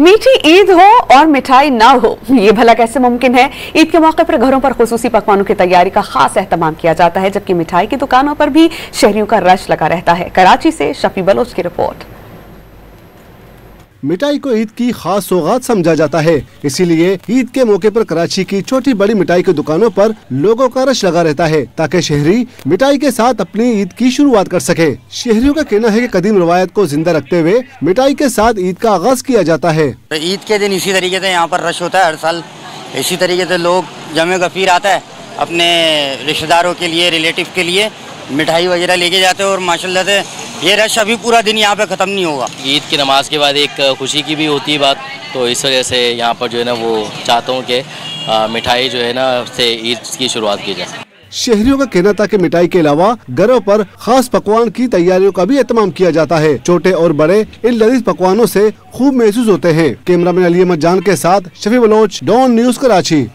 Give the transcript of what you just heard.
मीठी ईद हो और मिठाई ना हो, ये भला कैसे मुमकिन है। ईद के मौके पर घरों पर खुसूसी पकवानों की तैयारी का खास एहतमाम किया जाता है, जबकि मिठाई की दुकानों पर भी शहरियों का रश लगा रहता है। कराची से शफी बलोच की रिपोर्ट। मिठाई को ईद की खास सौगात समझा जाता है, इसीलिए ईद के मौके पर कराची की छोटी बड़ी मिठाई की दुकानों पर लोगों का रश लगा रहता है, ताकि शहरी मिठाई के साथ अपनी ईद की शुरुआत कर सके। शहरियों का कहना है कि कदीम रवायत को जिंदा रखते हुए मिठाई के साथ ईद का आगाज किया जाता है। ईद के दिन इसी तरीके से यहाँ पर रश होता है, हर साल इसी तरीके से लोग जमे गफीर आता है, अपने रिश्तेदारों के लिए, रिलेटिव के लिए मिठाई वगैरह लेके जाते हैं और माशाल्लाह से ये रश अभी पूरा दिन यहाँ पे ख़त्म नहीं होगा। ईद की नमाज के बाद एक खुशी की भी होती है बात, तो इस वजह से यहाँ पर जो है ना वो चाहता हूँ कि मिठाई जो है ना से ईद की शुरुआत की जाए। शहरियों का कहना था कि मिठाई के अलावा घरों पर खास पकवान की तैयारियों का भी एहतमाम किया जाता है। छोटे और बड़े इन लजीज पकवानों से खूब महसूस होते हैं। कैमरामैन अली अहमद जान के साथ शफी बलोच, डॉन न्यूज़, कराची।